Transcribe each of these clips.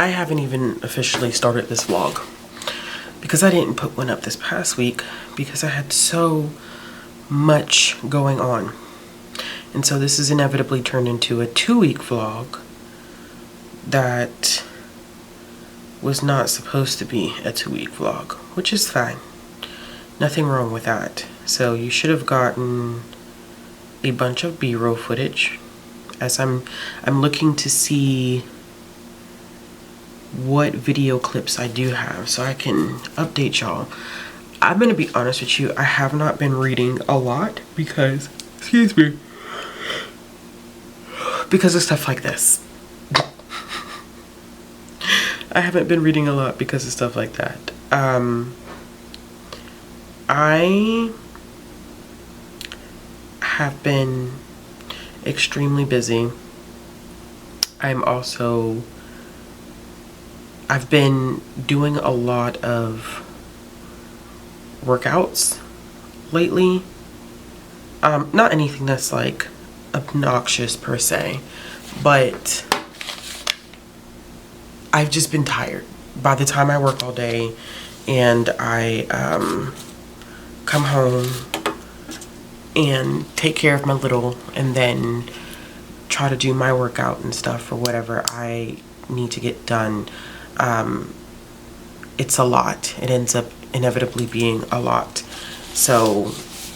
I haven't even officially started this vlog because I didn't put one up this past week because I had so much going on. And so this is inevitably turned into a 2-week vlog that was not supposed to be a 2-week vlog, which is fine. Nothing wrong with that. So you should have gotten a bunch of B-roll footage as I'm looking to see what video clips I do have so I can update y'all. I'm gonna be honest with you, I have not been reading a lot because, excuse me, because of stuff like this. I haven't been reading a lot because of stuff like that. I have been extremely busy. I've been doing a lot of workouts lately. Not anything that's like obnoxious per se, but I've just been tired. By the time I work all day and I come home and take care of my little and then try to do my workout and stuff or whatever I need to get done, it's a lot. It ends up inevitably being a lot. So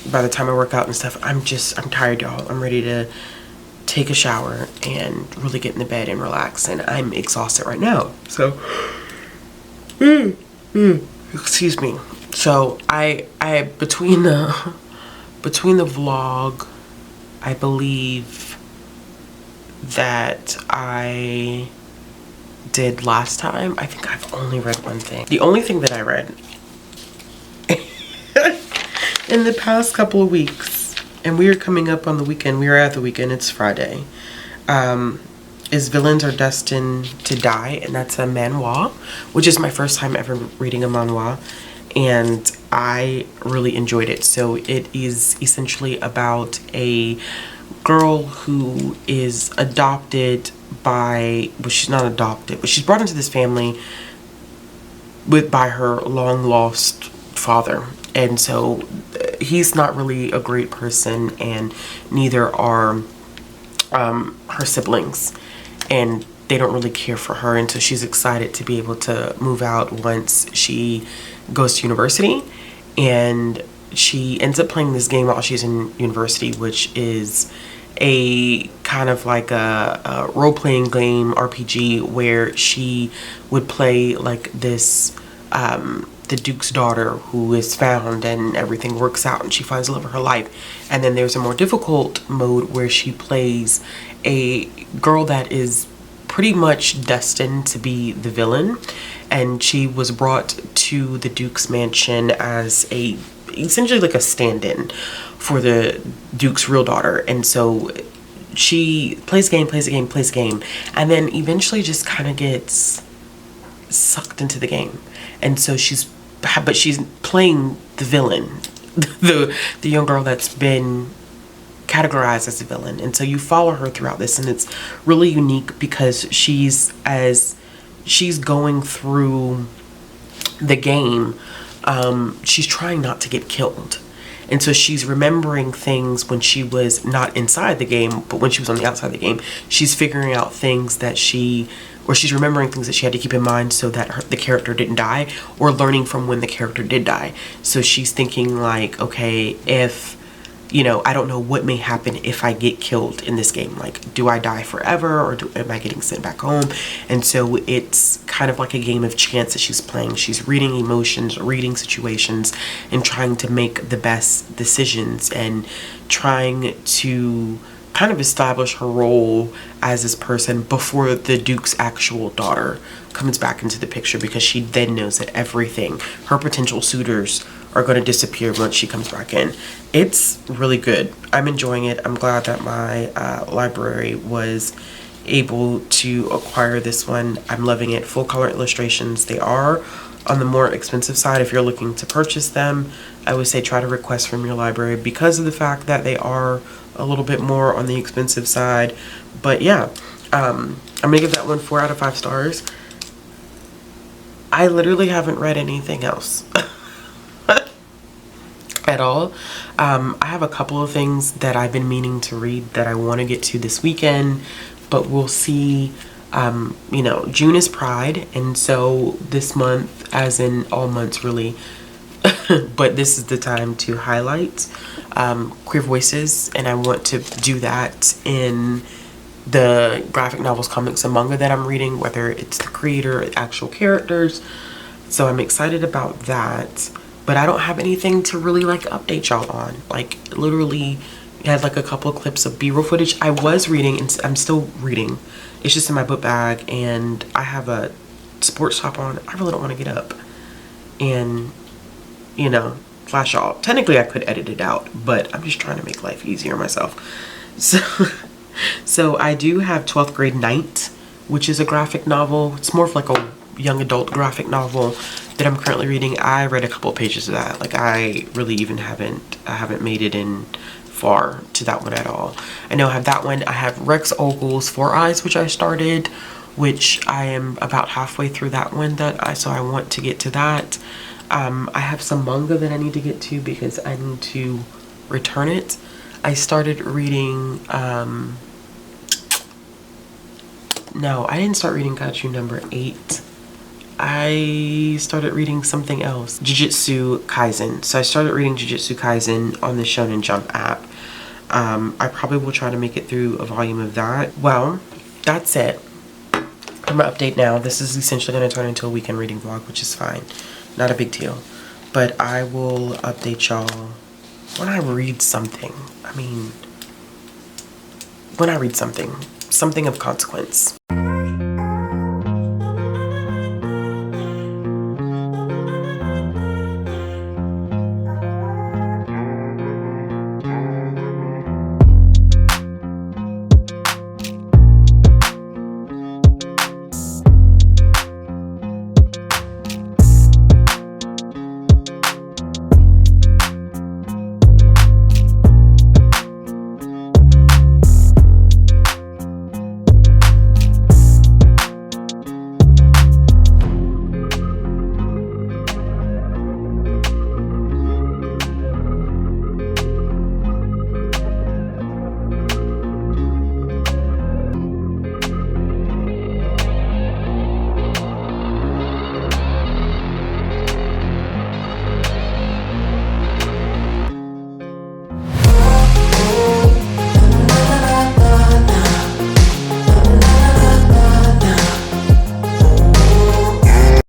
by the time I work out and stuff, I'm tired, y'all. I'm ready to take a shower and really get in the bed and relax, and I'm exhausted right now. So excuse me. So I between the vlog, I believe that I did last time, I think I've only read one thing. The only thing that I read in the past couple of weeks, and we are coming up on the weekend, we are at the weekend, it's Friday, is Villains Are Destined to Die, and that's a manhwa, which is my first time ever reading a manhwa, and I really enjoyed it. So it is essentially about a girl who is adopted by, well, she's not adopted, but she's brought into this family by her long lost father, and so he's not really a great person, and neither are her siblings, and they don't really care for her, and so she's excited to be able to move out once she goes to university. And she ends up playing this game while she's in university, which is a kind of like a role-playing game RPG where she would play like this the Duke's daughter who is found, and everything works out and she finds the love of her life. And then there's a more difficult mode where she plays a girl that is pretty much destined to be the villain, and she was brought to the Duke's mansion as essentially like a stand-in for the Duke's real daughter. And so she plays game, and then eventually just kind of gets sucked into the game. And so she's playing the villain, the young girl that's been categorized as a villain. And so you follow her throughout this, and it's really unique because she's going through the game, she's trying not to get killed. And so she's remembering things when she was not inside the game, but when she was on the outside of the game, she's figuring out things that she's remembering things that she had to keep in mind so that the character didn't die, or learning from when the character did die. So she's thinking like, okay, if, you know, I don't know what may happen if I get killed in this game. Like, do I die forever, or am I getting sent back home? And so it's kind of like a game of chance that she's playing. She's reading emotions, reading situations, and trying to make the best decisions, and trying to kind of establish her role as this person before the Duke's actual daughter comes back into the picture, because she then knows that everything, her potential suitors, are going to disappear once she comes back in. It's really good. I'm enjoying it. I'm glad that my library was able to acquire this one. I'm loving it. Full color illustrations. They are on the more expensive side. If you're looking to purchase them, I would say try to request from your library because of the fact that they are a little bit more on the expensive side. But yeah, I'm gonna give that one 4 out of 5 stars. I literally haven't read anything else at all. I have a couple of things that I've been meaning to read that I want to get to this weekend, but we'll see. You know, June is Pride, and so this month, as in all months really, but this is the time to highlight queer voices, and I want to do that in the graphic novels, comics, and manga that I'm reading, whether it's the creator or actual characters. So I'm excited about that, but I don't have anything to really like update y'all on. Like, literally had like a couple of clips of B-roll footage. I was reading, and I'm still reading. It's just in my book bag, and I have a sports top on. I really don't want to get up and, you know, flash y'all. Technically I could edit it out, but I'm just trying to make life easier on myself. So I do have 12th Grade Night, which is a graphic novel. It's more of like a young adult graphic novel that I'm currently reading. I read a couple of pages of that. Like, I really even haven't made it in far to that one at all. I know I have that one. I have Rex Ogle's Four Eyes, which I started, which I am about halfway through that one, so I want to get to that. I have some manga that I need to get to because I need to return it. I started reading no, I didn't start reading Got You number 8. I started reading something else. Jujutsu Kaisen. So I started reading Jujutsu Kaisen on the Shonen Jump app. I probably will try to make it through a volume of that. Well, that's it. I'm gonna update now. This is essentially gonna turn into a weekend reading vlog, which is fine. Not a big deal. But I will update y'all when I read something. I mean, when I read something of consequence.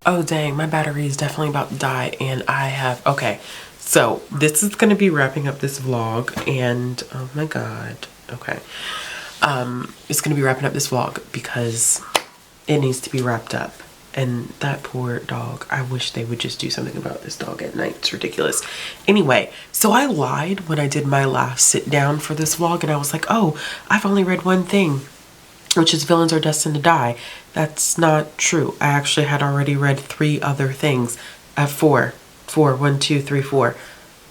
Oh dang, my battery is definitely about to die, and okay, so this is gonna be wrapping up this vlog, and oh my god, okay, it's gonna be wrapping up this vlog because it needs to be wrapped up. And that poor dog, I wish they would just do something about this dog at night. It's ridiculous. Anyway, so I lied when I did my last sit down for this vlog, and I was like, oh, I've only read one thing, which is Villains Are Destined to Die. That's not true. I actually had already read 3 other things. Four. 1, 2, 3, 4.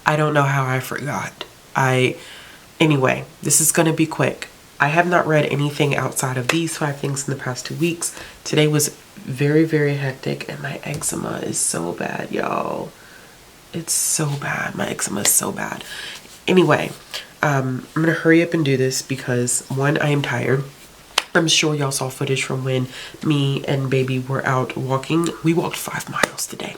I don't know how I forgot. Anyway, this is gonna be quick. I have not read anything outside of these 5 things in the past 2 weeks. Today was very, very hectic, and my eczema is so bad, y'all. It's so bad. My eczema is so bad. Anyway, I'm gonna hurry up and do this because 1, I am tired. I'm sure y'all saw footage from when me and baby were out walking. We walked 5 miles today.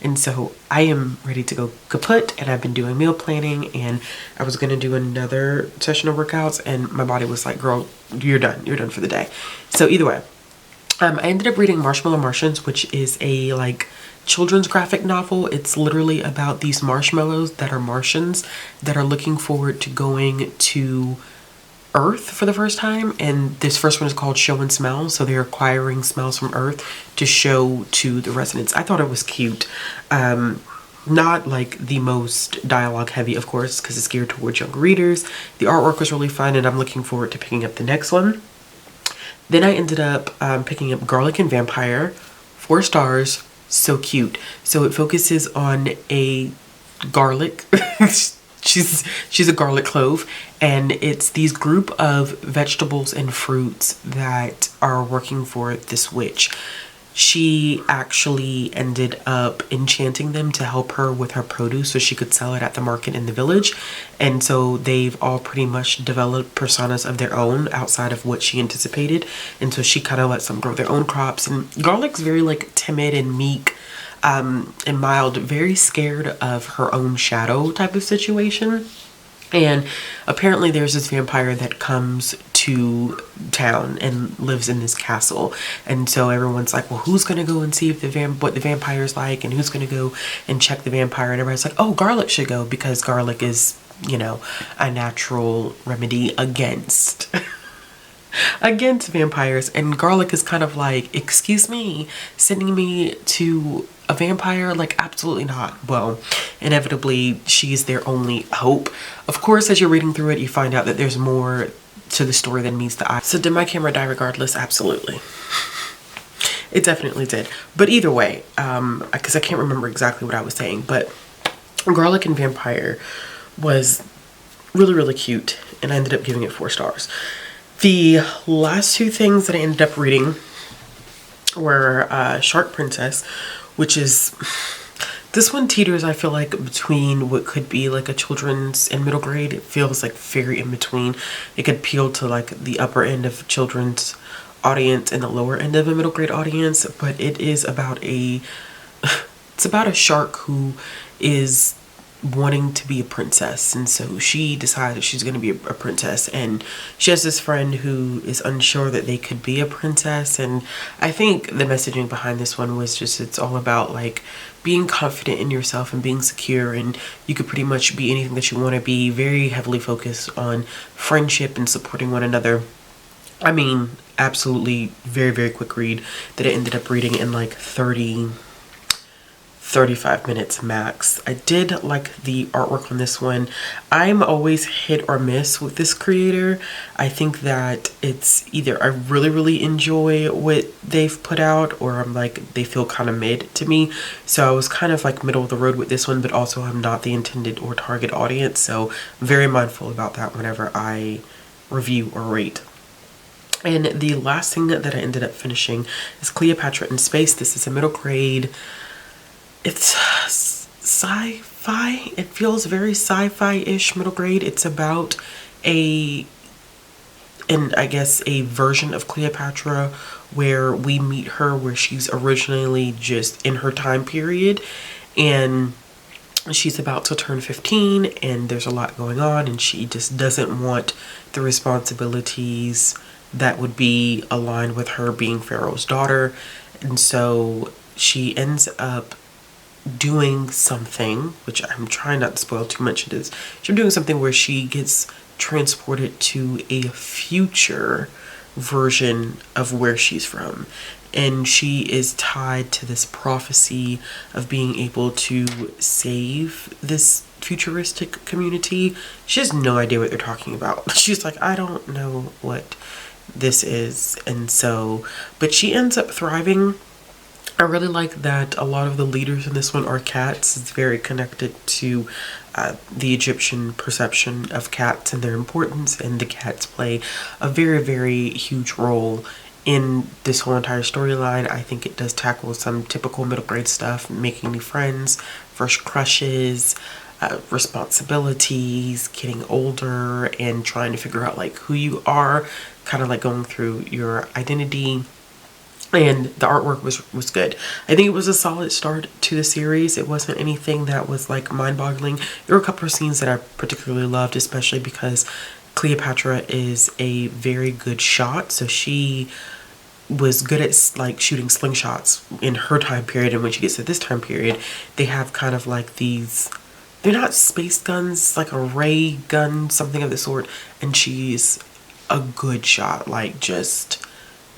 And so I am ready to go kaput, and I've been doing meal planning, and I was going to do another session of workouts, and my body was like, girl, you're done for the day. So either way, I ended up reading Marshmallow Martians, which is a like children's graphic novel. It's literally about these marshmallows that are Martians that are looking forward to going to Earth for the first time, and this first one is called Show and Smell. So they're acquiring smells from Earth to show to the residents. I thought it was cute. Not like the most dialogue heavy, of course, because it's geared towards younger readers. The artwork was really fun, and I'm looking forward to picking up the next one. Then I ended up picking up Garlic and Vampire. 4 stars. So cute. So it focuses on a garlic. She's a garlic clove, and it's these group of vegetables and fruits that are working for this witch. she actually ended up enchanting them to help her with her produce so she could sell it at the market in the village. And so they've all pretty much developed personas of their own outside of what she anticipated. And so she kind of lets them grow their own crops. And Garlic's very like timid and meek, and mild, very scared of her own shadow type of situation. And apparently there's this vampire that comes to town and lives in this castle. And so everyone's like, well, who's going to go and see if what the vampire's like, and who's going to go and check the vampire? And everybody's like, oh, Garlic should go because Garlic is, you know, a natural remedy against against vampires. And Garlic is kind of like, excuse me, sending me to a vampire? Like, absolutely not. Well, inevitably she's their only hope. Of course, as you're reading through it, you find out that there's more to the story than meets the eye. So did my camera die regardless? Absolutely. It definitely did. But either way, because I can't remember exactly what I was saying, but Garlic and Vampire was really, really cute, and I ended up giving it 4 stars. The last 2 things that I ended up reading were Shark Princess, which is, this one teeters, I feel like, between what could be like a children's and middle grade. It feels like very in between. It could appeal to like the upper end of children's audience and the lower end of a middle grade audience, but it is about it's about a shark who is wanting to be a princess, and so she decided she's going to be a princess, and she has this friend who is unsure that they could be a princess. And I think the messaging behind this one was just, it's all about like being confident in yourself and being secure, and you could pretty much be anything that you want to be. Very heavily focused on friendship and supporting one another. I mean, absolutely very, very quick read that I ended up reading in like 35 minutes max. I did like the artwork on this one. I'm always hit or miss with this creator. I think that it's either I really, really enjoy what they've put out, or I'm like, they feel kind of mid to me. So I was kind of like middle of the road with this one, but also I'm not the intended or target audience. So I'm very mindful about that whenever I review or rate. And the last thing that I ended up finishing is Cleopatra in Space. This is a middle grade. It's sci-fi. It feels very sci-fi-ish middle grade. It's about I guess a version of Cleopatra where we meet her where she's originally just in her time period, and she's about to turn 15, and there's a lot going on, and she just doesn't want the responsibilities that would be aligned with her being Pharaoh's daughter. And so she ends up doing something, which I'm trying not to spoil too much of this. She's doing something where she gets transported to a future version of where she's from, and she is tied to this prophecy of being able to save this futuristic community. She has no idea what they're talking about. She's like, I don't know what this is. And so, but she ends up thriving. I really like that a lot of the leaders in this one are cats. It's very connected to the Egyptian perception of cats and their importance, and the cats play a very, very huge role in this whole entire storyline. I think it does tackle some typical middle grade stuff, making new friends, first crushes, responsibilities, getting older, and trying to figure out like who you are, kind of like going through your identity. And the artwork was good. I think it was a solid start to the series. It wasn't anything that was like mind-boggling. There were a couple of scenes that I particularly loved, especially because Cleopatra is a very good shot. So she was good at like shooting slingshots in her time period, and when she gets to this time period, they have kind of like these, they're not space guns, like a ray gun, something of the sort, and she's a good shot, like just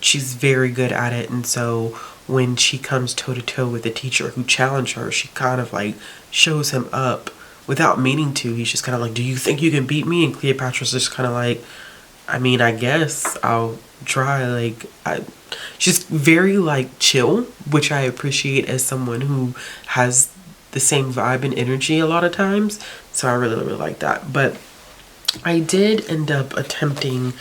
she's very good at it. And so when she comes toe to toe with the teacher who challenged her, she kind of like shows him up without meaning to. He's just kind of like, do you think you can beat me? And Cleopatra's just kind of like, I mean, I guess I'll try. Like, she's very like chill, which I appreciate as someone who has the same vibe and energy a lot of times. So I really, really like that. But I did end up attempting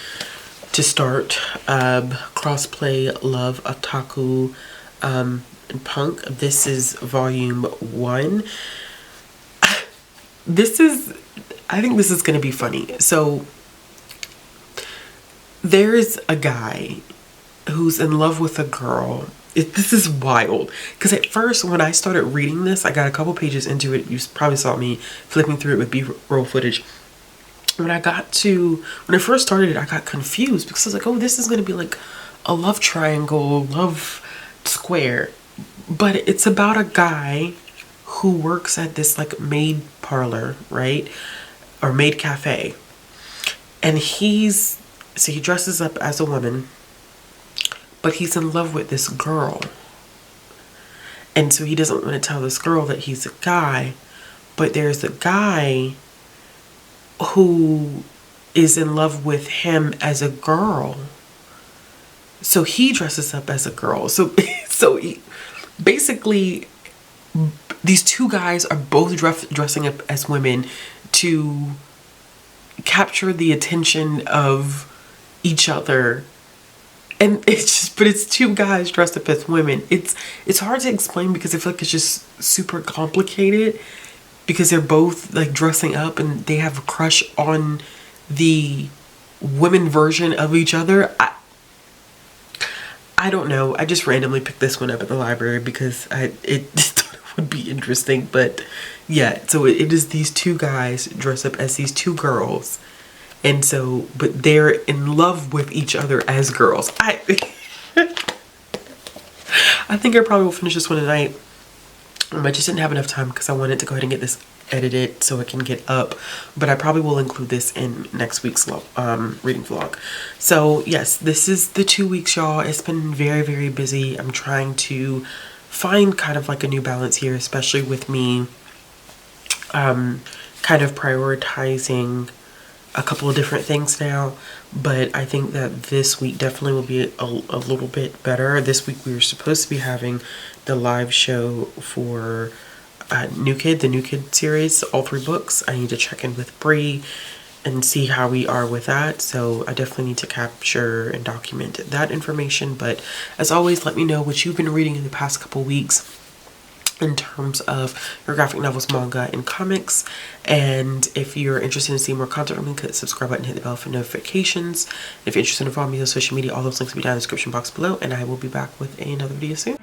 to start Crossplay Love Otaku and Punk. This is volume 1. I think this is going to be funny. So there's a guy who's in love with a girl. This is wild. Because at first, when I started reading this, I got a couple pages into it. You probably saw me flipping through it with B-roll footage. When I first started it, I got confused because I was like, oh, this is going to be like a love triangle, love square. But it's about a guy who works at this like maid parlor, right? Or maid cafe. And he dresses up as a woman, but he's in love with this girl. And so he doesn't want to tell this girl that he's a guy, but there's a guy who is in love with him as a girl. So he dresses up as a girl. So basically, these two guys are both dressing up as women to capture the attention of each other. And but it's two guys dressed up as women. It's hard to explain because I feel like it's just super complicated because they're both like dressing up and they have a crush on the women version of each other. I don't know. I just randomly picked this one up at the library because it thought it would be interesting. But yeah, so it is these two guys dressed up as these two girls. And so, but they're in love with each other as girls. I think I probably will finish this one tonight. I just didn't have enough time because I wanted to go ahead and get this edited so it can get up. But I probably will include this in next week's reading vlog. So yes, this is the 2 weeks, y'all. It's been very, very busy. I'm trying to find kind of like a new balance here, especially with me kind of prioritizing a couple of different things now. But I think that this week definitely will be a little bit better. This week we were supposed to be having the live show for the New Kid series, all 3 books. I need to check in with Bree and see how we are with that. So I definitely need to capture and document that information. But as always, let me know what you've been reading in the past couple weeks in terms of your graphic novels, manga, and comics. And if you're interested in seeing more content from me, click the subscribe button, hit the bell for notifications. If you're interested in following me on social media, all those links will be down in the description box below. And I will be back with another video soon.